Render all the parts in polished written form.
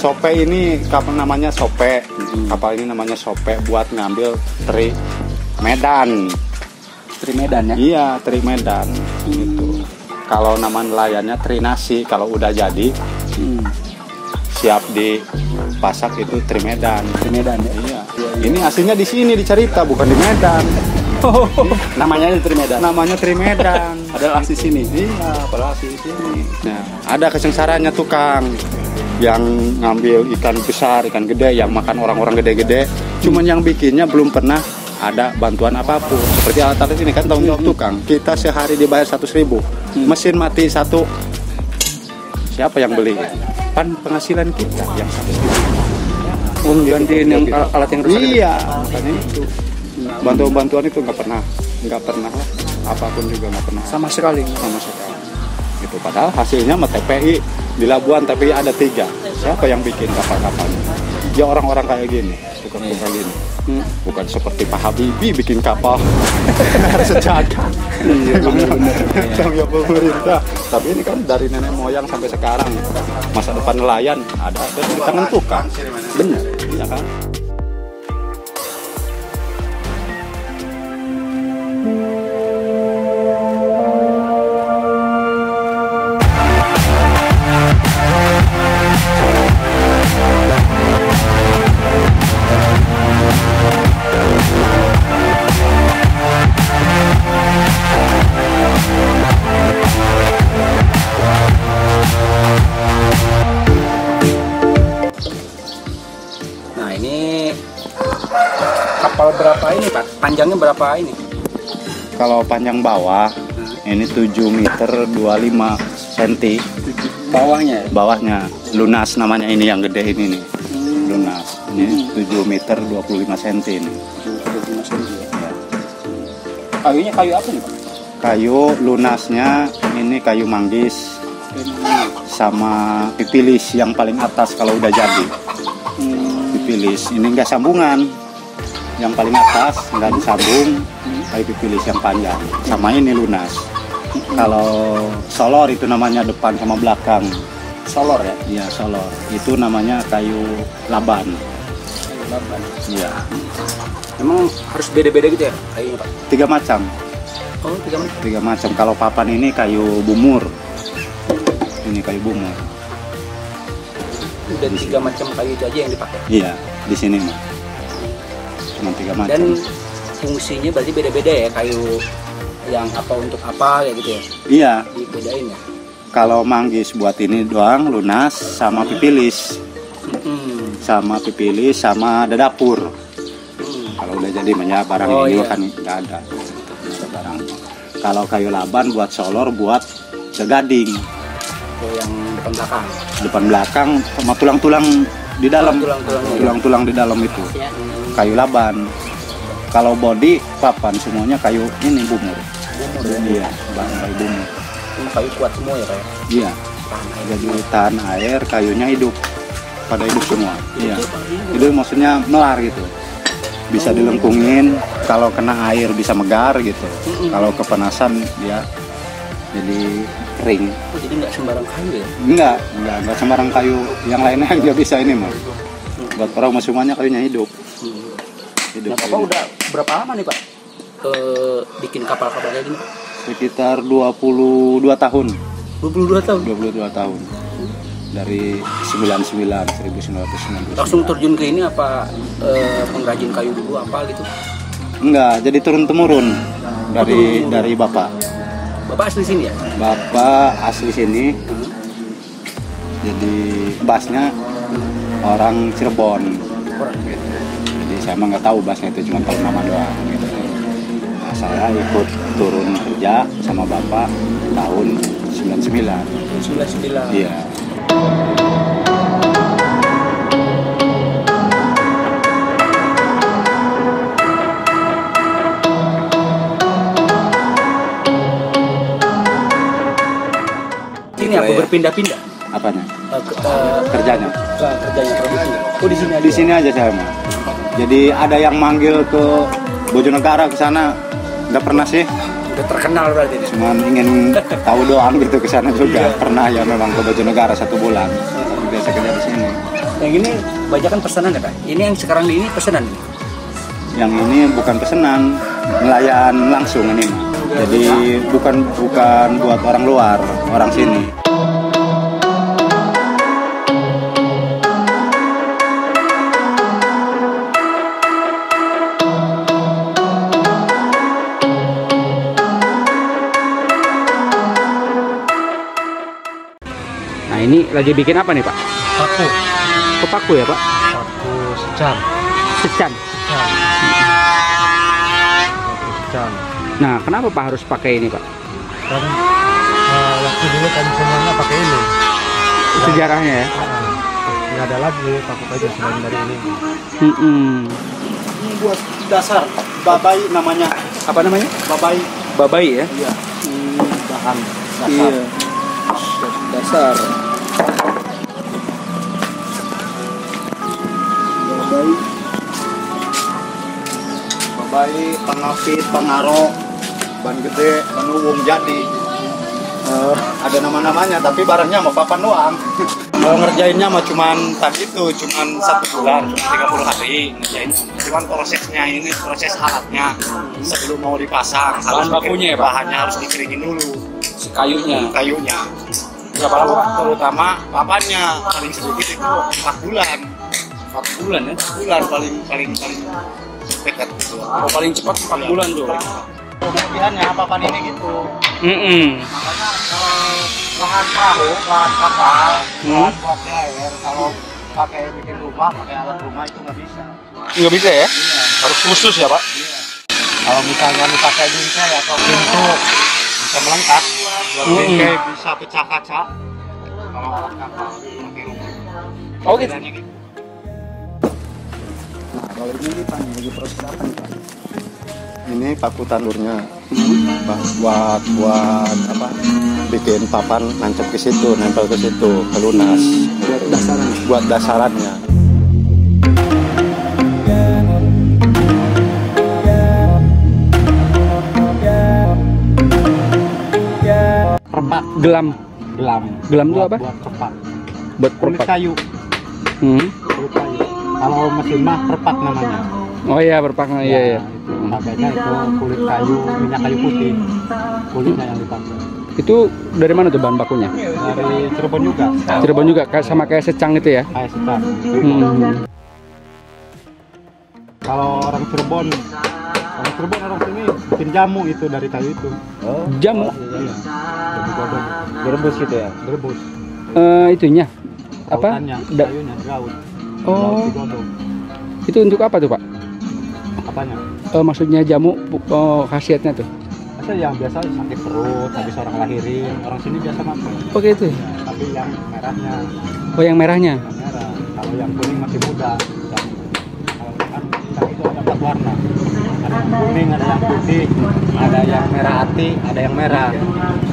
Sope ini kapal namanya Sope. Kapal ini namanya Sope buat ngambil teri Medan. Teri Medan ya? Iya, teri Medan. Gitu. Kalau nama nelayannya teri nasi. Kalau udah jadi siap dipasak itu teri Medan. Teri Medan ya? Iya. Ini aslinya di sini di Carita, bukan di Medan. Namanya teri Medan. Namanya teri Medan. Padahal asli sini. Iya, padahal asli sini. Nah, ada kesengsarannya tukang yang ngambil ikan besar, ikan gede yang makan orang-orang gede-gede. Cuman yang bikinnya belum pernah ada bantuan apapun. Seperti alat-alat ini kan tanggung jawab tukang. Kita sehari dibayar 100.000. Mesin mati satu. Siapa yang beli? Pan penghasilan kita yang 100.000. Gantiin yang alat yang rusak. Iya, makanya itu. Bantuan itu nggak pernah lah. Apapun juga nggak pernah. Sama sekali. Gitu. Padahal hasilnya sama TPI di Labuan TPI ada 3. Siapa yang bikin kapal-kapalnya? Ya orang-orang kayak gini, tukang-tukang gini. Bukan seperti Pak Habibie bikin kapal sejagat. Iya benar. Tanggung pemerintah. Tapi ini kan dari nenek moyang sampai sekarang masa depan nelayan ada di tangan tukang. Benar. Iya kan? Kapal berapa ini Pak? Panjangnya berapa ini? Kalau panjang bawah ini 7 meter 25 cm. Bawahnya? Bawahnya lunas namanya ini yang gede ini nih. Lunas. Ini 7 meter 25 cm ini. 25 cm ya. Kayunya kayu apa nih Pak? Kayu lunasnya ini kayu manggis sama pipilis yang paling atas kalau udah jadi. Pipilis ini enggak sambungan. Yang paling atas nggak disambung, kayu pipilis yang panjang. Sama ini lunas. Kalau solor itu namanya depan sama belakang. Solor ya? Iya solor. Itu namanya kayu laban. Kayu laban. Iya. Emang harus beda-beda gitu ya kayunya Pak? 3 macam. Oh 3 macam. 3 macam. Kalau papan ini kayu bumur. Ini kayu bumur. Udah 3 macam kayu itu aja yang dipakai? Iya di sini mah. Cuma 3 macam. Dan fungsinya berarti beda-beda ya, kayu yang apa untuk apa kayak gitu ya? Iya. Dibedain ya. Kalau manggis buat ini doang, lunas sama pipilis. Sama pipilis sama ada dapur. Kalau udah jadi barang ini kan nggak ada barang. Kalau kayu laban buat solor, buat segading. Oh, yang depan belakang. Depan belakang sama tulang-tulang di dalam. Tulang-tulang di dalam itu. Kayu laban. Kalau body papan semuanya kayu ini bumur. Iya, bahan kayu bumur. Ini kayu kuat semua ya Pak? Iya. Jadi tahan air, kayunya hidup. Pada hidup semua. Iya. Itu maksudnya melar gitu. Bisa dilengkungin, kalau kena air bisa megar gitu. Kalau kepanasan dia jadi kering. Oh, jadi nggak sembarang kayu ya? Enggak sembarang kayu. Yang lainnya dia bisa ini mah. Buat orang semuanya kayunya hidup. Nah, Bapak udah berapa lama nih Pak bikin kapal-kapal kayak gini? Sekitar 22 tahun. 22 tahun? 22 tahun. Dari 1999. Langsung terjun ke ini apa pengrajin kayu dulu apa gitu? Enggak, jadi turun-temurun dari bapak. Bapak asli sini ya? Bapak asli sini. Jadi basnya orang Cirebon. Jadi saya mah nggak tahu bahasa itu, cuma tahu nama doang gitu. Nah, saya ikut turun kerja sama bapak tahun 99. 99. Iya. Ini apa berpindah-pindah? Apanya? Kerjanya. Kerjanya produksinya. Oh di sini aja. Di sini aja saya mah. Jadi ada yang manggil ke Bojonegara ke sana, nggak pernah sih. Udah terkenal berarti ini. Cuman ingin tahu doang gitu ke sana juga. Pernah ya memang ke Bojonegara 1 bulan. Biasa kerja di sini. Yang ini bajakan pesanan ya Pak? Ini yang sekarang ini pesanan? Yang ini bukan pesanan, nelayan langsung ini mah. Jadi bukan buat orang luar, orang sini. Nah ini lagi bikin apa nih Pak? Paku. Kepaku ya Pak? Paku secan. Secan. Secan. Nah kenapa Pak harus pakai ini Pak? Kan waktu dulu kan semuanya pakai ini. Sejarahnya ya? Nggak ada lagi paku aja selain dari ini. Ini buat dasar babai namanya. Apa namanya? Babai. Babai ya? Iya. Bahan dasar. Iya. Dasar. Babai, pengapit, pengarok, ban gede, penuwung jadi. Ada nama-namanya, tapi barangnya mau papan doang. Kalau ngerjainnya mah cuman tadi itu, cuman 1 bulan, cuma 30 hari ngerjain. Cuman prosesnya ini, proses alatnya sebelum mau dipasang. Bahan bakunya ya Pak? Bahannya harus dikeringin dulu. Kayunya. Kayunya. Berapa lama Pak? Terutama papannya paling sedikit itu 4 bulan. 4 bulan ya? 4 bulan paling dekat gitu. Oh, paling cepat 4 bulan tuh. Kelebihannya papan ini gitu. Makanya Lahan perahu, lahan kapal, lahan buat air. Kalau pakai bikin rumah, pakai alat rumah itu nggak bisa. Nggak bisa ya? Harus khusus ya Pak. Kalau misalnya dipakai bingkai atau pintu bisa melengkap. Buat bingkai bisa pecah kaca. Kalau alat kapal pakai rumah. Oh gitu. Bedanya gitu. Nah kalau ini Pak, lagi proses apa nih Pak? Ini paku tandurnya buat apa? Bikin papan nancep ke situ, nempel ke situ, ke lunas. Buat dasaran. Buat dasarannya. Perpak. Gelam. Gelam itu apa? Buat perpak. Buat Kulit perpak. kayu. Kulit kayu. Kalau mesin mah perpak namanya. Oh iya, perpaknya iya ya. Pakainya itu kulit kayu, minyak kayu putih. Kulitnya yang dipakai. Itu dari mana tuh bahan bakunya? Dari Cirebon juga. Cirebon juga sama kayak secang itu ya? Kayak secar. Kalau orang Cirebon orang sini bikin jamu itu dari kayu itu. Oh, jamu? Iya. Jamu godong. Direbus gitu ya? Direbus. Itunya? Apa? Pautannya, Da- kayunya, daun. Oh. Daun digodong. Itu untuk apa tuh Pak? Apanya? Maksudnya jamu, khasiatnya tuh? Ada yang biasa sakit perut, habis orang lahirin, orang sini biasa makan. Oh gitu? Ya, tapi yang merahnya, Oh yang merahnya? yang merah. Kalau yang kuning masih muda. Kalau kan kita itu ada 4 warna. Ada yang kuning, ada yang putih, ada yang merah hati, ada yang merah.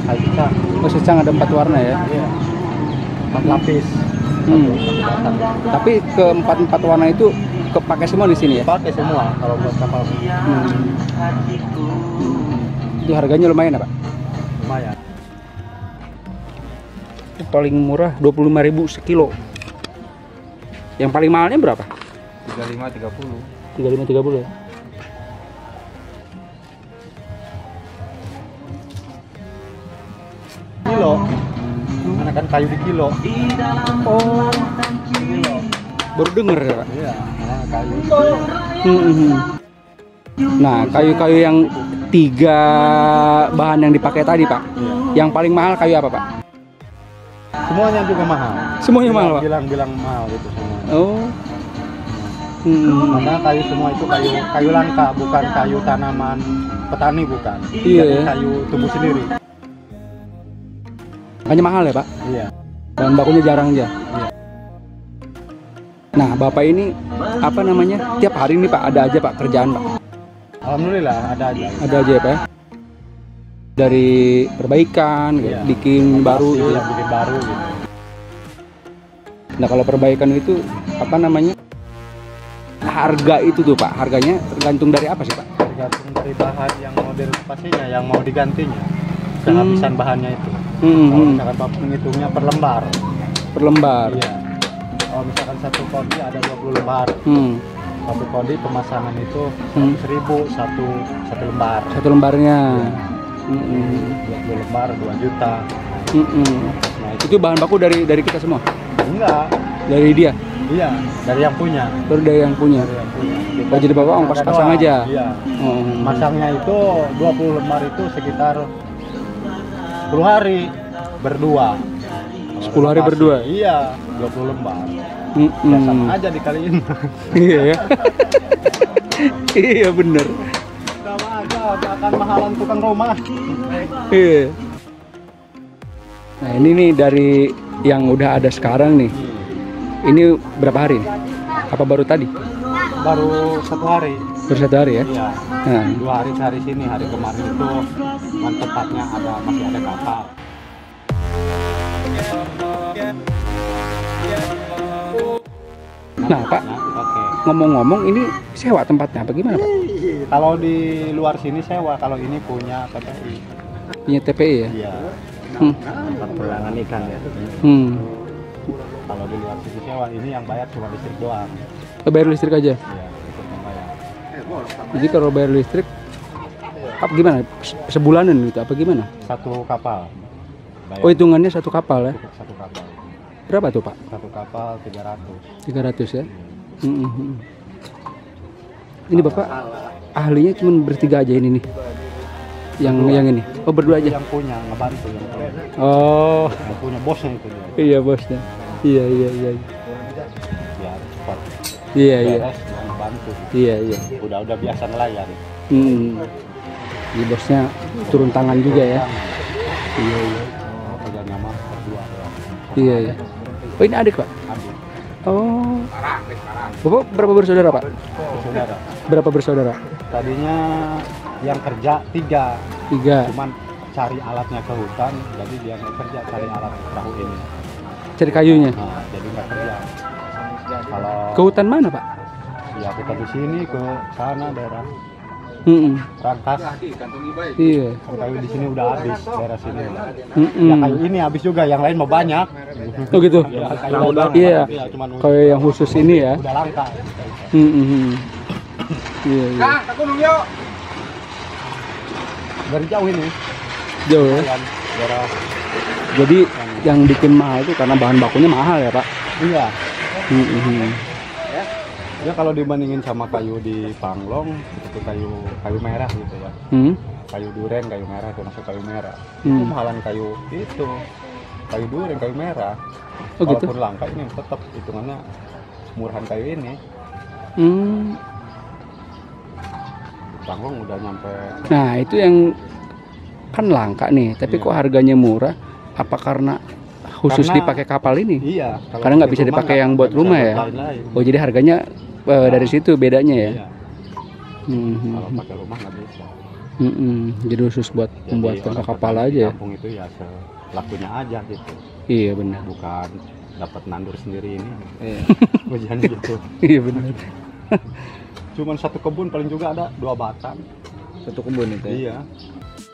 Kayak kita. Oh secang ada 4 warna ya? Iya. 4 lapis. Tapi ke 4 warna itu kepake semua di sini ya? Pakai semua kalau buat kapal. Itu harganya lumayan ya Pak? Lumayan. Itu paling murah 25.000 sekilo. Yang paling mahalnya berapa? 35-30. 35-30 ya? Kilo. Karena kan kayu di kilo. Oh, Kilo. baru denger ya Pak? Iya, karena kayu. Nah, kayu-kayu yang 3 bahan yang dipakai tadi Pak, Iya. yang paling mahal kayu apa Pak? Semuanya juga mahal. Semuanya mahal Pak? Bilang mahal gitu semuanya. Oh. Karena kayu semua itu kayu langka, bukan kayu tanaman petani, bukan. Iya, Jadi ya. kayu tumbuh sendiri. Makanya mahal ya Pak? Iya. Bahan bakunya jarang aja. Iya. Nah, Bapak ini apa namanya? Tiap hari ini Pak ada aja Pak kerjaan Pak? Alhamdulillah ada aja. Ada aja ya Pak ya? Dari perbaikan, Iya. bikin baru gitu. Iya, bikin baru gitu. Nah, kalau perbaikan itu apa namanya? Harga itu tuh Pak, harganya tergantung dari apa sih Pak? Tergantung dari bahan yang mau direnovasinya, yang mau digantinya. Kehabisan bahannya itu. Kalau misalkan Bapak menghitungnya per lembar. Per lembar. Iya. Oh, misalkan satu kodi ada 20 lembar. Satu kodi pemasangan itu 1.000 satu lembar. Satu lembarnya. 20 lembar 2 juta. Nah, Itu bahan baku dari kita semua? enggak, Dari dia? iya, dari yang punya. Baru dari yang punya? Dari yang punya. Oh, jadi bapak ongkos Ada pasang doang. aja? Iya. Oh. Masangnya itu 20 lembar itu sekitar 10 hari berdua. 10 hari berdua? Iya, 20 lembar. Ya sama aja dikaliin. Iya ya. Iya bener. Sama aja, akan mahalan tukang rumah. Iya. Nah ini nih dari yang udah ada sekarang nih. Ini berapa hari? Apa baru tadi? Baru 1 hari. Baru 1 hari ya? Iya. Nah. 2 hari sehari sini, hari kemarin itu tempatnya masih ada kapal. Nah Pak, Oke. ngomong-ngomong ini sewa tempatnya apa gimana Pak? Kalau di luar sini sewa, kalau ini punya TPI. Punya TPI ya? Iya. Hmm. Tempat pelelangan ikan ya. Kalau di luar sini sewa, ini yang bayar cuma listrik doang. Bayar listrik aja? Iya, ikut membayar. Jadi kalau bayar listrik apa gimana? Sebulanan gitu apa gimana? Satu kapal. Bayar Oh hitungannya satu kapal ya? satu kapal. Berapa tuh Pak? Satu kapal 300. 300 ya? Ini Bapak ahlinya cuma bertiga aja ini nih? Yang ini? Oh berdua aja? Yang punya, ngebantu yang punya. Oh Yang punya bosnya itu dia. iya bosnya. Iya. Biar cepat Iya. beres, dia ngebantu. Iya. Udah biasa nelayan. Jadi bosnya turun tangan juga ya? Iya. Oh, kerjanya mah berdua doang. Iya. Oh ini adik Pak? Adik, Oh. Bapak berapa bersaudara Pak? saudara. Berapa bersaudara? Tadinya yang kerja 3, 3. cuman cari alatnya ke hutan, jadi dia nggak kerja cari alat perahu ini. Cari kayunya? Nah, jadi nggak kerja. Kalau Ke hutan mana Pak? ya kita di sini ke sana daerah Rangkas, Iya. kayu di sini udah habis daerah sini. Ya kayu ini habis juga, yang lain mau banyak. Oh gitu? Ya, kayu lain Iya. ya, cuman Kayak yang khusus ini ya? udah langka. Iya. Dari jauh ini, Jauh ya? kan, daerah. Jadi yang bikin mahal itu karena bahan bakunya mahal ya Pak? Iya. Mm-hmm. Ya kalau dibandingin sama kayu di Panglong, itu kayu merah gitu ya. Kayu duren, kayu merah itu masuk kayu merah. Itu mahalan kayu itu. Kayu duren, kayu merah. Oh gitu? Walaupun langka ini tetap hitungannya murahan kayu ini. Panglong udah nyampe. Nah itu yang kan langka nih, tapi kok harganya murah? Apa karena khusus dipakai kapal ini? Iya. Karena nggak bisa dipakai yang buat rumah ya? Lain-lain. Oh jadi harganya dari situ bedanya ya? Iya. Kalau pakai rumah nggak bisa. Jadi khusus buat pembuatan orang kapal petani di aja. kampung itu ya selakunya aja gitu. Iya benar. Bukan dapat nandur sendiri ini. Iya. Ujiannya gitu. Iya benar. Cuman satu kebun paling juga ada 2 batang. Satu kebun itu ya? Iya.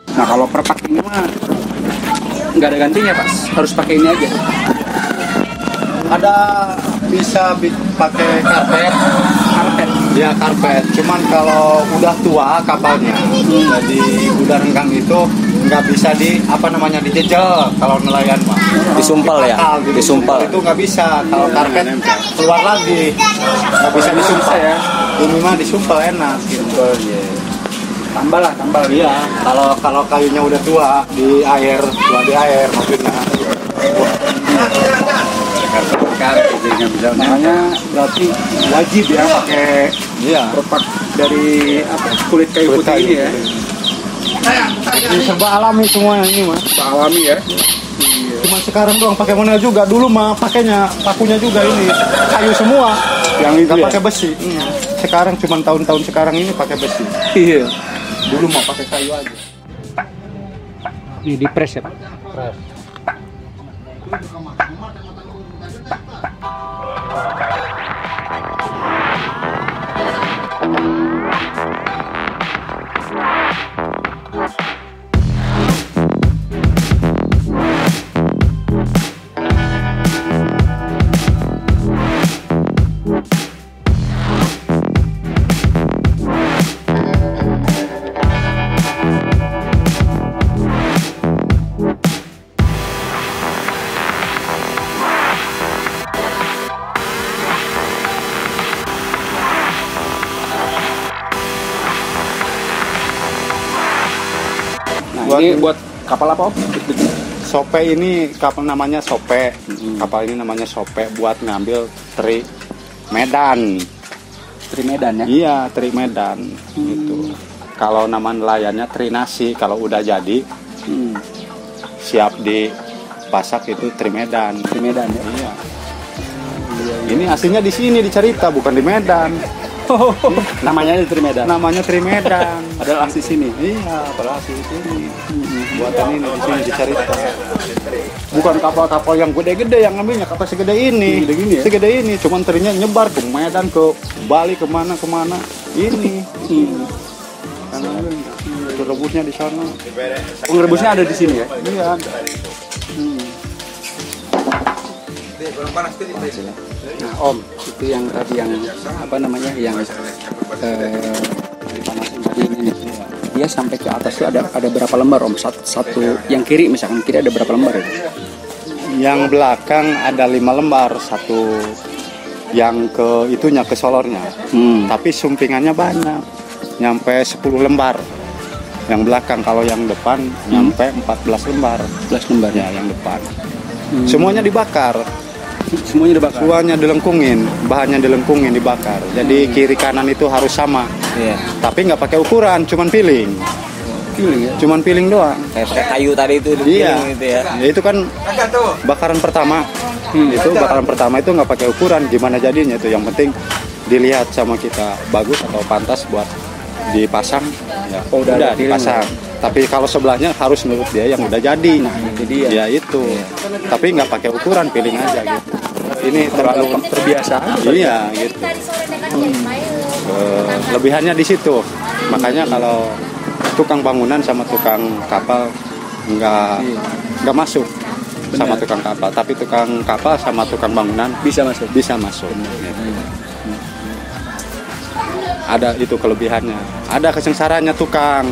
Nah kalau perpak ini mah nggak ada gantinya Pak, harus pakai ini aja. Ada bisa pakai karpet. Ya karpet. Cuman kalau udah tua kapalnya, jadi udah renggang itu nggak bisa dijejel kalau nelayan mah. Disumpel ya? Disumpel. Itu nggak bisa. Kalau karpet keluar lagi, nggak bisa disumpel ya. Ini mah disumpel enak. Gitu. Tambah lah. Iya. Kalau kayunya udah tua di air maksudnya. Makanya berarti wajib ya pakai perpak dari kulit kayu putih ini ya. Ini serba alami semua ini mah. Alami ya. Cuman sekarang doang pakai manual juga. Dulu mah pakainya pakunya juga ini kayu semua. Yang itu nggak ya? pakai besi. Sekarang cuman tahun-tahun sekarang ini pakai besi. Iya. Dulu mah pakai kayu aja. Ini di press ya Pak. Press. ini buat kapal apa Om? Sope ini kapal namanya Sope. Kapal ini namanya Sope buat ngambil teri Medan. Teri Medan ya? Iya, teri Medan gitu. Kalau nama nelayannya teri nasi, kalau udah jadi siap dipasak itu teri Medan. Teri Medan ya? Iya. Ini aslinya di sini di Carita, bukan di Medan. Namanya Teri Medan. Namanya teri Medan. Padahal asli sini. Iya, padahal asli di sini. Buatan ini di sini di Carita. Bukan kapal-kapal yang gede-gede yang ngambilnya, kapal segede ini. Segede gini ya? Segede ini, cuman terinya nyebar ke Medan, ke Bali, kemana-kemana. Ini. Itu rebusnya di sana. Pengerebusnya ada di sini ya? Iya. Nah Om, itu yang tadi yang apa namanya yang dipanasin tadi ini, dia sampai ke atas itu ada berapa lembar Om? Satu yang kiri misalkan kiri ada berapa lembar ya? Yang belakang ada 5 lembar, satu yang ke itunya ke solornya. Tapi sumpingannya banyak, nyampe 10 lembar. Yang belakang, kalau yang depan nyampe 14 lembar. 14 lembar Ya, yang depan. Semuanya dibakar. Semuanya dibakar. Semuanya dilengkungin, bahannya dilengkungin dibakar. Jadi kiri kanan itu harus sama. Iya. Tapi nggak pakai ukuran, cuman piling. Piling ya? Cuman piling doang. Kayak kayu tadi itu Iya. gitu ya. Ya, itu kan bakaran pertama. Itu bakaran pertama itu nggak pakai ukuran, gimana jadinya itu. Yang penting dilihat sama kita bagus atau pantas buat dipasang. Ya, Oh, udah ada dipasang. Tapi kalau sebelahnya harus menurut dia yang udah jadi. Nah, itu dia. Ya itu. Tapi nggak pakai ukuran, piling aja gitu. Ini terlalu terbiasa. Iya gitu. Lebihannya di situ. Makanya kalau tukang bangunan sama tukang kapal nggak masuk. Sama tukang kapal, tapi tukang kapal sama tukang bangunan Bisa masuk. bisa masuk. Ada itu kelebihannya. Ada kesengsarannya tukang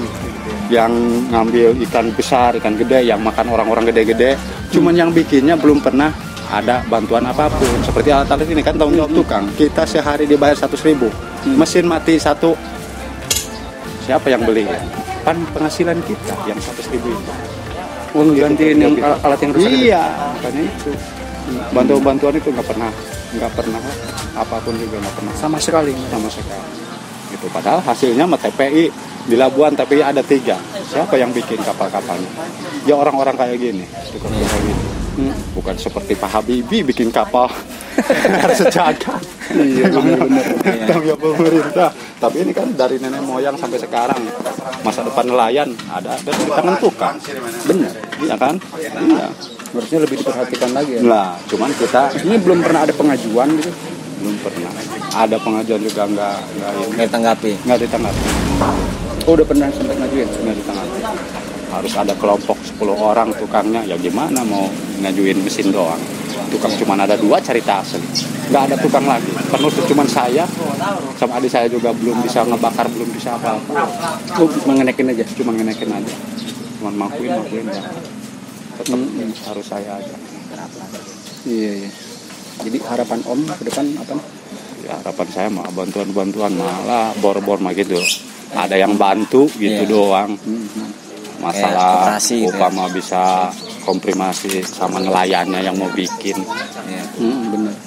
yang ngambil ikan besar, ikan gede yang makan orang-orang gede-gede. Cuman yang bikinnya belum pernah ada bantuan apapun. Seperti alat-alat ini kan tanggung jawab tukang. Kita sehari dibayar 100.000. Mesin mati satu. Siapa yang beli? Kan penghasilan kita yang 100.000 itu. Uang gantiin yang alat yang rusak. Iya, makanya itu. Bantuan itu nggak pernah apapun juga nggak pernah Sama sekali. sama sekali. Gitu. Padahal hasilnya sama TPI di Labuan TPI ada 3. Siapa yang bikin kapal-kapalnya? Ya orang-orang kayak gini, tukang kayak gini. Bukan seperti Pak Habibie bikin kapal harus sejagat. Iya benar-benar. Tanggung jawab pemerintah. Tapi ini kan dari nenek moyang sampai sekarang masa depan nelayan ada tangan tukang. Benar. Iya kan? Iya. Harusnya lebih diperhatikan lagi ya. Lah, cuman kita Ini belum pernah ada pengajuan gitu. belum pernah. Ada pengajuan juga nggak Ditanggapi. ditanggapi. Oh udah pernah sempat ngajuin. Nggak ditanggapi. Harus ada kelompok 10 orang tukangnya. Ya gimana mau ngajuin mesin doang? Tukang cuma ada 2 Carita asli. Nggak ada tukang lagi. Penuh cuma saya sama adik saya juga belum bisa ngebakar, belum bisa apa-apa. Oh mengenekin aja. Cuma ngenekin aja. Cuma makuin ya. Tetap harus saya aja. Iya. Jadi harapan Om ke depan apa? Ya harapan saya mah bantuan-bantuan malah bor-bor mah gitu. Ada yang bantu gitu doang. Masalah koperasi gitu upama bisa komprimasi sama nelayannya yang mau bikin Benar.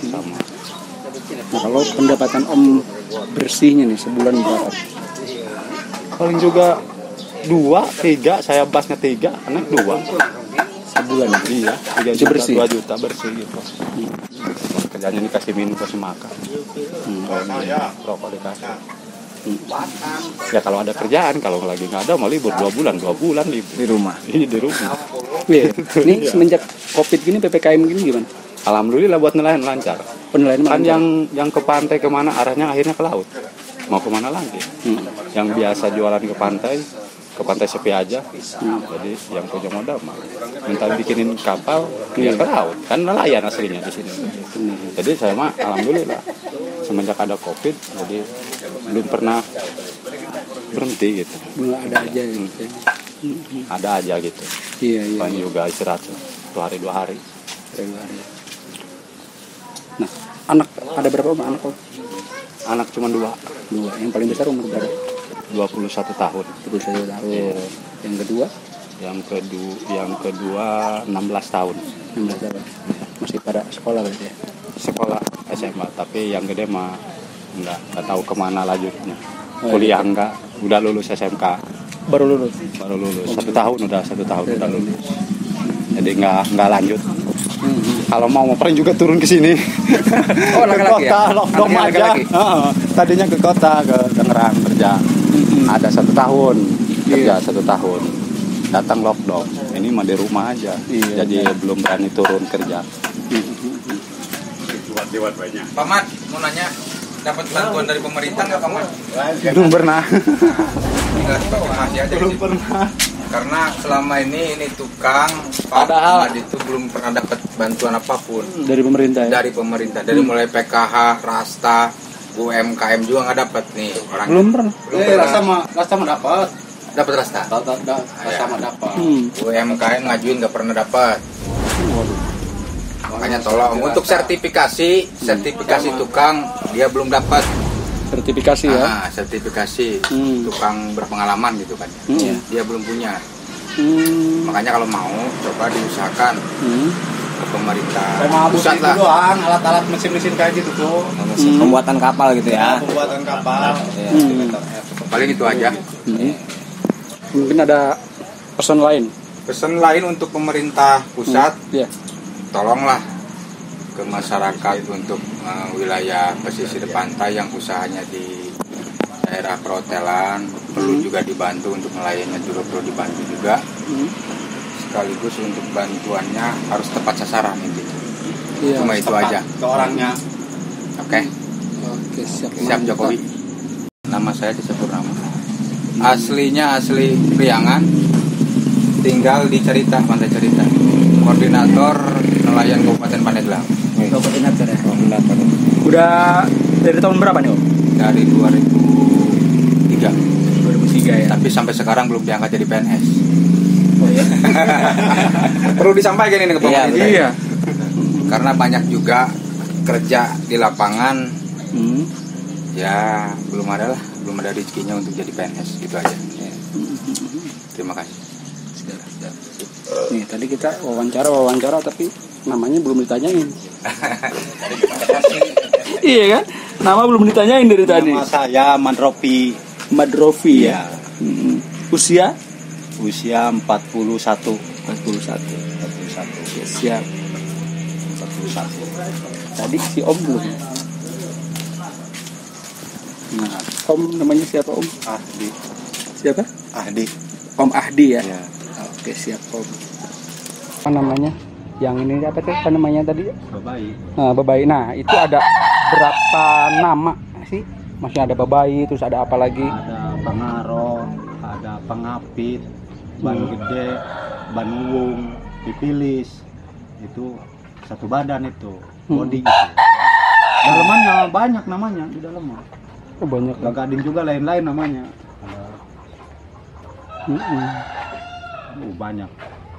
sama. Nah kalau pendapatan Om bersihnya nih sebulan berapa? Paling juga 2, 3, saya basnya 3, anak 2 Sebulan. iya 3 Itu juta, bersih? 2 juta bersih gitu. Kerjanya dikasih minum, kasih makan. Kalau ini rokok dikasih. Ya kalau ada kerjaan, kalau lagi nggak ada mau libur 2 bulan libur Di rumah. ini di rumah. Iya. Ini semenjak Covid gini PPKM gini gimana? Alhamdulillah buat nelayan lancar. Penilaian Kan lancar? yang ke pantai kemana arahnya akhirnya ke laut. Mau kemana lagi? Yang biasa jualan ke pantai sepi aja. Jadi yang punya modal mah minta bikinin kapal ya ke laut. Kan nelayan aslinya di sini. Jadi saya mah alhamdulillah semenjak ada Covid jadi belum pernah berhenti gitu. Belum ada aja gitu. Ada aja gitu. Iya. Paling juga istirahat 1 hari 2 hari. Nah, anak ada berapa Om? Anak Om? Anak cuma 2. 2. Yang paling besar umur berapa? 21 tahun. 21 tahun. Iya. Yang kedua? Yang kedua 16 tahun. 16 tahun. Masih pada sekolah berarti ya? Sekolah SMA, tapi yang gede mah nggak tahu kemana lanjutnya. Oh, Kuliah iya. enggak, udah lulus SMK. Baru lulus. Baru lulus. 1 tahun udah lulus. Jadi nggak lanjut. Kalau mau paling juga turun ke sini. Oh, Ke laki-laki kota, ya? lockdown Anaknya aja. laki-laki? Tadinya ke kota, ke Tangerang kerja. Ada 1 tahun kerja, Iya. 1 tahun. Datang lockdown. Ini mah di rumah aja. Iya. Jadi belum berani turun kerja. Pak Mat, mau nanya, dapat bantuan dari pemerintah nggak Pak Mat? Belum pernah. Tinggal sebagai masih aja di situ. pernah. Karena selama ini tukang Pak Padahal- Mat itu belum pernah dapat bantuan apapun Dari pemerintah ya? dari pemerintah. Dari mulai PKH, Rasta, UMKM juga nggak dapat nih orang. Belum pernah. Belum pernah. rasa mah dapat. Dapat Rasta. Rasa mah dapat. UMKM ngajuin nggak pernah dapat. Makanya tolong untuk sertifikasi tukang dia belum dapat. Sertifikasi ya? Sertifikasi Hmm. tukang berpengalaman gitu kan. Iya. Dia belum punya. Hmm. Makanya kalau mau coba diusahakan ke pemerintah Sama pusat itu lah. doang, alat-alat mesin-mesin kayak gitu tuh. Pembuatan kapal gitu ya. Pembuatan kapal. Paling itu aja. Mungkin ada pesan lain? Pesan lain untuk pemerintah pusat, Iya. tolonglah ke masyarakat untuk wilayah pesisir pantai yang usahanya di daerah perhotelan perlu juga dibantu untuk nelayannya juga perlu dibantu juga. Sekaligus untuk bantuannya harus tepat sasaran intinya. Iya. Cuma itu aja. Ke orangnya. Oke. Oke, siap. Siap Jokowi. Nama saya Desa Purnama. Aslinya asli Priangan. Tinggal di Cerita, Pantai Cerita. Koordinator nelayan Kabupaten Pandeglang. Koordinator ya? Udah dari tahun berapa nih Om? Dari 2003. 2003 ya? Tapi sampai sekarang belum diangkat jadi PNS. Oh iya? Perlu disampaikan ini ke pemerintah. Iya. Karena banyak juga kerja di lapangan ya belum ada rezekinya untuk jadi PNS gitu aja. Terima kasih. Nih tadi kita wawancara tapi namanya belum ditanyain. Iya kan? Nama belum ditanyain dari tadi. Nama saya Mandropi. Madrofi ya. Usia? Usia 41. 41. Oke, siap. 41. Tadi si Om belum. Nah, Om namanya siapa Om? Ahdi. Siapa? Ahdi. Om Ahdi ya. Ya. Oke, siap Om. Apa namanya? Yang ini apa tuh? Apa namanya tadi? Babai. Nah, Babai. Nah, itu ada berapa nama sih? Masih ada Babai, terus ada apa lagi? Ada Pangaro, ada Pangapit, Ban Gede, Ban Uwung, Pipilis. Itu satu badan itu, body itu. Dalamannya banyak namanya di dalamnya. Oh, banyak. Gagading juga lain-lain namanya. Banyak.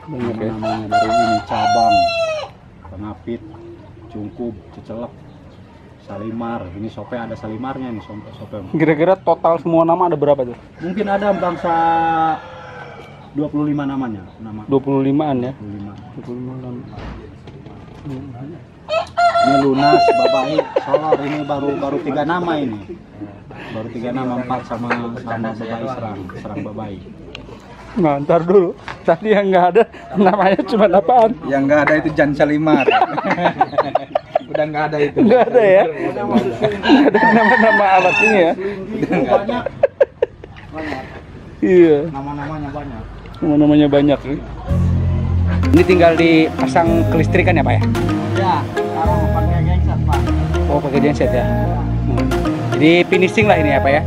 Banyak ya. Namanya dari ini cabang, Pangapit, Cungkup, Cecelek, Salimar. Ini sope ada Salimarnya nih sope. Kira-kira total semua nama ada berapa tuh? Mungkin ada bangsa 25 namanya, nama 25-an ya. 25. 25 nama. Ini Lunas, Babai, Solor ini baru 3 nama ini. Baru 3 nama, 4 sama Babai serang Babai. Nah, ntar dulu. Tadi yang nggak ada namanya cuma apaan? Yang nggak ada itu Jan Salimar. Udah nggak ada itu. Nggak ada ya? Nggak ada nama-nama alat ini ya? Banyak, Iya, nama-namanya banyak. nama-namanya banyak sih. Ini tinggal dipasang kelistrikan ya Pak ya? Ya, sekarang pakai genset Pak. Oh, pakai genset ya? Jadi finishing lah ini ya Pak ya?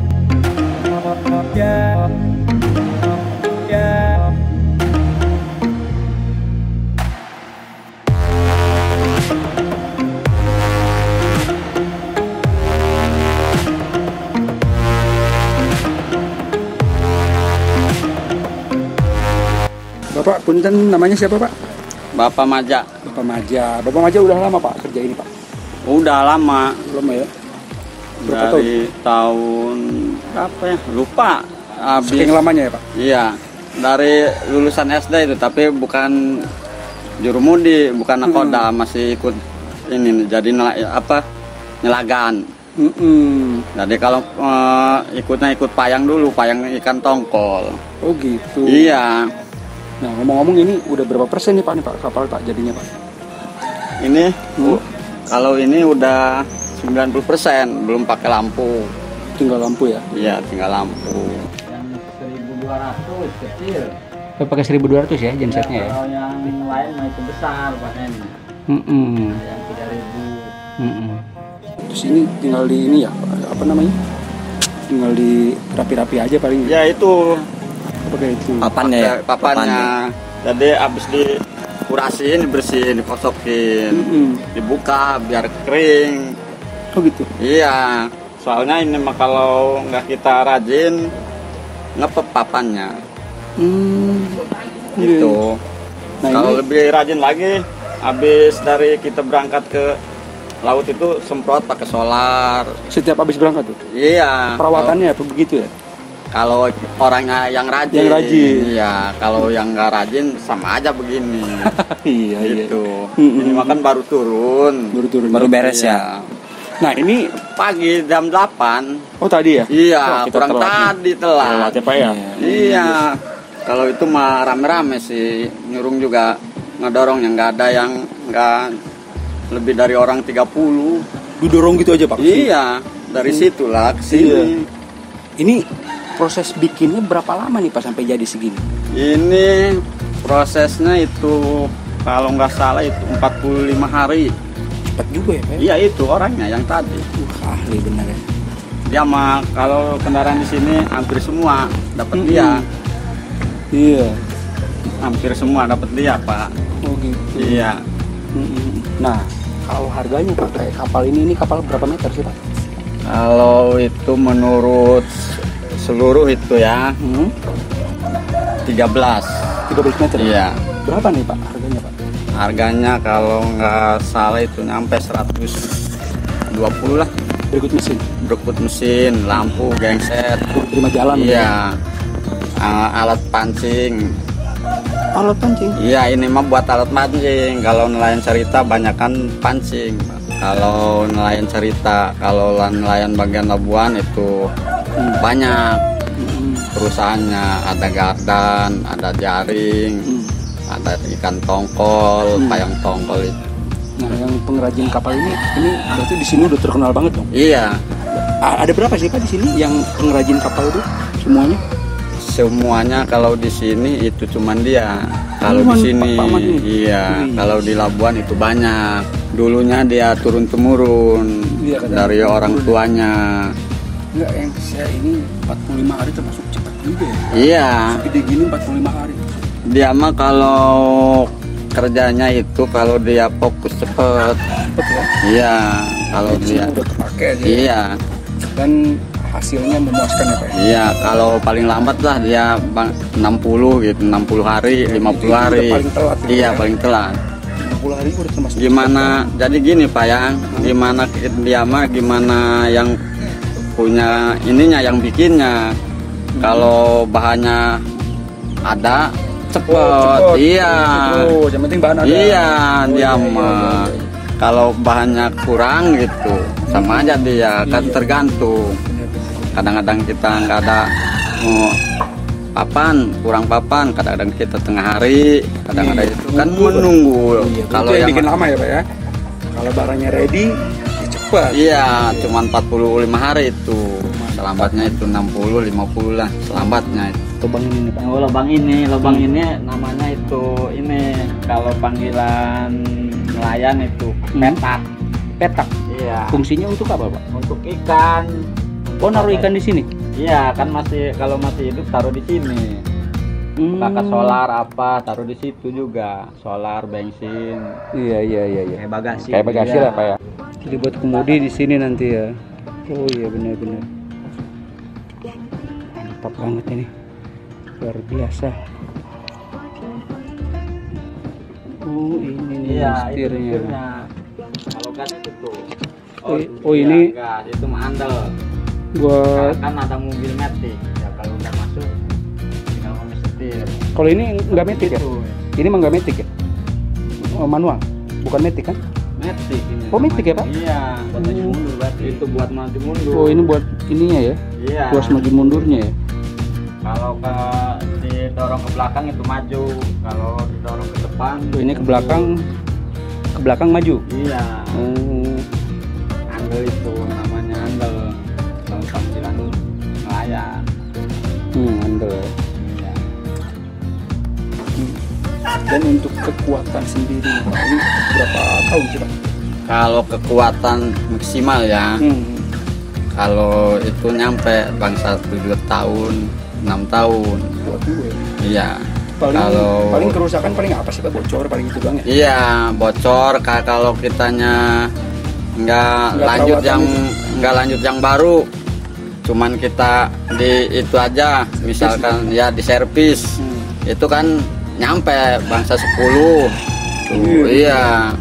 Bapak, punten namanya siapa Pak? Bapak Maja. Bapak Maja. Bapak Maja udah lama Pak kerja ini Pak? Udah lama. Lama ya? Berapa Dari tahun berapa ya? Lupa. habis. Saking lamanya ya Pak? Iya, dari lulusan SD itu, tapi bukan jurumudi, bukan nakoda, masih ikut ini jadi nyelagan. Jadi kalau ikutnya ikut payang dulu, payang ikan tongkol. Oh gitu. Iya. Nah ngomong-ngomong ini udah berapa persen nih Pak kapal Pak jadinya Pak? Ini kalau ini udah 90%, belum pakai lampu. Tinggal lampu ya? Iya, tinggal lampu. Yang 1.200 kecil. Pakai 1.200 ya gensetnya ya? Kalau yang lain mah itu besar panennya. Yang 3.000. Terus ini tinggal di ini ya, apa namanya? Tinggal di rapi-rapi aja paling. Ya itu Pakai itu. papannya. Jadi habis dikurasin, dibersihin, dikosokin, dibuka biar kering. Oh gitu. Iya, soalnya ini mah kalau nggak kita rajin ngepep papannya. Gitu. Nah, Kalau ini lebih rajin lagi, habis dari kita berangkat ke laut itu semprot pakai solar. setiap habis berangkat tuh. Iya. Perawatannya apa begitu ya? Kalau orangnya yang rajin. Yang rajin. Iya. Kalau yang nggak rajin sama aja begini. Iya Gitu. Ini makan baru turun. Baru beres ya. Nah ini, Pagi jam 8. oh tadi ya? Iya. Oh, kita Kurang telat nih. tadi telat. Telat ya Pak ya? Iya. Kalau itu mah rame-rame sih, nyurung juga ngedorong yang nggak ada yang nggak lebih dari orang 30. Didorong gitu aja Pak? Iya, dari situlah ke sini. Iya. Ini proses bikinnya berapa lama nih Pak sampai jadi segini? Ini prosesnya itu kalau nggak salah itu 45 hari. Cepat juga ya Pak? Iya itu orangnya yang tadi. Ahli bener ya. Dia mah kalau kendaraan di sini hampir semua dapat dia. Iya. Hampir semua dapat dia, Pak. Oh gitu. Iya. Nah, kalau harganya Pak, kayak kapal ini kapal berapa meter sih Pak? Kalau itu menurut seluruh itu ya 13 meter? Iya. Berapa nih Pak harganya Pak? Harganya kalau nggak salah itu nyampe 120 lah. Berikut mesin, lampu, genset. Terima jalan. Iya. Alat pancing. Alat pancing? Iya, ini mah buat alat pancing. Kalau nelayan cerita banyakan pancing. Kalau nelayan cerita, kalau nelayan bagian labuan itu banyak perusahaannya. Ada gardan, ada jaring, ada ikan tongkol, payang tongkol itu. Nah, yang pengrajin kapal ini berarti di sini udah terkenal banget dong? Iya. Ada berapa sih Pak di sini yang pengrajin kapal itu semuanya? Semuanya kalau di sini itu cuman dia. Kalau di sini, iya. Kalau di Labuan itu banyak. Dulunya dia turun temurun dari orang tuanya. Enggak, yang saya ini 45 hari termasuk cepat juga ya? Iya. Gede gini 45 hari. Dia mah kalau kerjanya itu kalau dia fokus cepet. Iya. Kalau dia. Udah terpakai aja. Iya. Dan hasilnya memuaskan ya Pak? Iya, kalau paling lambat lah dia 60 gitu, 60 hari, 50 hari. Paling telat. Iya, paling telat. 50 hari udah termasuk. Gimana? Jadi gini Pak ya, gimana dia mah, gimana yang punya ininya, yang bikinnya. Kalau bahannya ada, cepet. Iya. Oh, yang penting bahan ada. Iya, dia mah. Kalau bahannya kurang gitu, sama aja dia, kan tergantung. Kadang-kadang kita nggak ada papan, kurang papan, kadang-kadang kita tengah hari, kadang-kadang itu kan menunggu. Kalau yang bikin lama ya Pak ya. Kalau barangnya ready, ya cepat. Iya, cuma 45 hari itu. Selambatnya itu 60, 50 lah, selambatnya itu. Lubang ini Pak. Oh, lubang ini namanya itu ini kalau panggilan nelayan itu petak. Petak. Iya. Fungsinya untuk apa Pak? Untuk ikan. Oh, naruh ikan di sini? Iya, kan kalau masih hidup taruh di sini. Pakai solar apa, taruh di situ juga. Solar, bensin. Iya. Kayak bagasi. Kayak bagasi Iya. lah Pak ya. Jadi buat kemudi di sini nanti ya. Oh iya benar-benar. Mantap banget ini. Luar biasa. Oh ini nih Iya, itu setirnya. setirnya. Kalau gas itu tuh. Oh, ini gas, itu mah handle. buat Kan ada mobil metik. Ya kalau udah masuk masuk, tinggal kami setir. Kalau ini nggak metik ya? Itu Ini mah nggak metik ya? Oh, manual, bukan metik kan? metik ini. Oh, metik ya, Pak? Iya, buat maju mundur berarti. Itu buat maju mundur. Oh, ini buat ininya ya? Iya. Buat maju mundurnya ya? Kalau didorong ke belakang itu maju, kalau didorong ke depan. Oh, ini ke belakang maju. Iya. Oh, Andel itu namanya andel. Kalau tampilan nelayan. andel. Iya. Dan untuk kekuatan sendiri, Pak, ini berapa tahun sih, Pak? Kalau kekuatan maksimal ya, kalau itu nyampe bangsa 7 tahun, 6 tahun. Iya. Paling kerusakan paling apa sih, Pak? Bocor paling itu doang ya? Iya, bocor kalau kitanya nggak lanjut yang baru. Cuman kita di itu aja, misalkan ya di servis. Itu kan nyampe bangsa 10. Iya.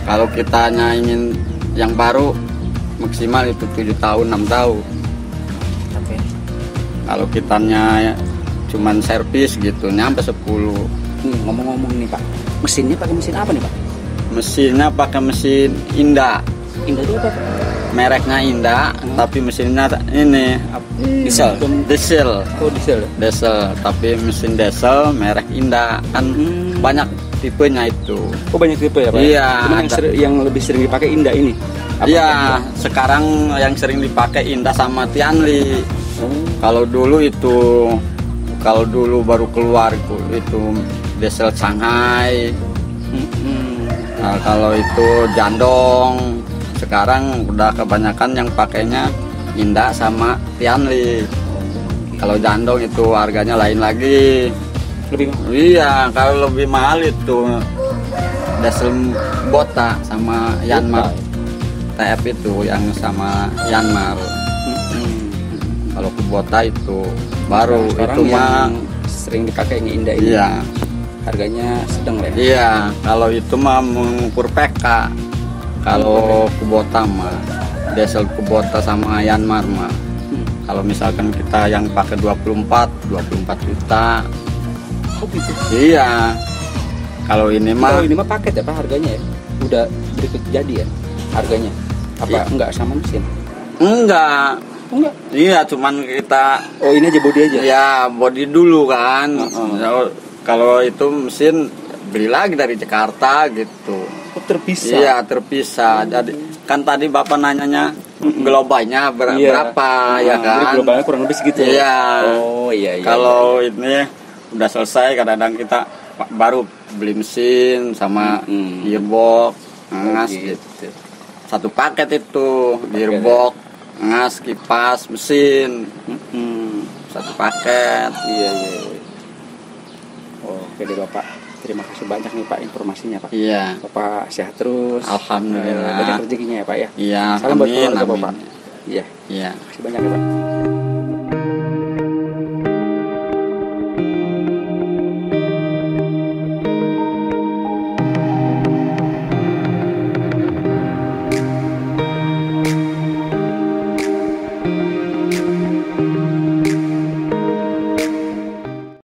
Kalau kitanya ingin yang baru maksimal itu 7 tahun, 6 tahun. Kalau kitanya cuman servis gitu nyampe 10. Ngomong-ngomong nih, Pak, mesinnya pakai mesin apa nih, Pak? Mesinnya pakai mesin Indah. Indah itu apa, Pak? Mereknya Indah, tapi mesinnya ini Diesel. diesel. Oh, diesel ya? Diesel, tapi mesin diesel merek Indah kan banyak tipenya itu. Oh, banyak tipe ya, Pak? Iya, Cuman yang lebih sering dipakai Indah ini. Apa Iya, Indah? sekarang yang sering dipakai Indah sama Tianli. Kalau dulu baru keluar itu diesel Shanghai. Nah, kalau itu Jandong. Sekarang udah kebanyakan yang pakainya Indah sama Tianli. Kalau Jandong itu harganya lain lagi. Lebih mahal. Iya, kalau lebih mahal itu diesel Kubota sama Yanmar. TF itu yang sama Yanmar. Kalau Kubota itu baru Sekarang itu mah sering dipakai yang Indah ini. iya. Harganya sedang lah ya. Iya, kalau itu mah mengukur PK. Kalau Kubota mah diesel Kubota sama Yanmar mah. Kalau misalkan kita yang pakai 24 juta. Oh gitu. Iya. Kalau ini Kalau mah ini mah paket ya, Pak, harganya ya? Udah berikut jadi ya harganya? Apa Iya. enggak sama mesin? enggak. Oh, enggak. Iya, cuman kita Oh, ini aja body aja. ya body dulu kan. Kalau itu mesin beli lagi dari Jakarta gitu. Oh, terpisah. Iya, terpisah. Jadi kan tadi Bapak nanyanya globalnya berapa ya Jadi kan? globalnya kurang lebih segitu. Iya. Oh, iya. Kalau ini udah selesai, kadang-kadang kita baru beli mesin sama gearbox, ngas gitu. Satu paket itu, gearbox, ngas, kipas, mesin. Satu paket. Iya. Oke deh, Bapak. Terima kasih banyak nih, Pak, informasinya, Pak. Iya. Bapak sehat terus. Alhamdulillah. Banyak rezekinya ya, Pak ya. Iya, Salam buat amin, keluarga amin. Bapak. Iya. Iya. Terima kasih banyak ya, Pak.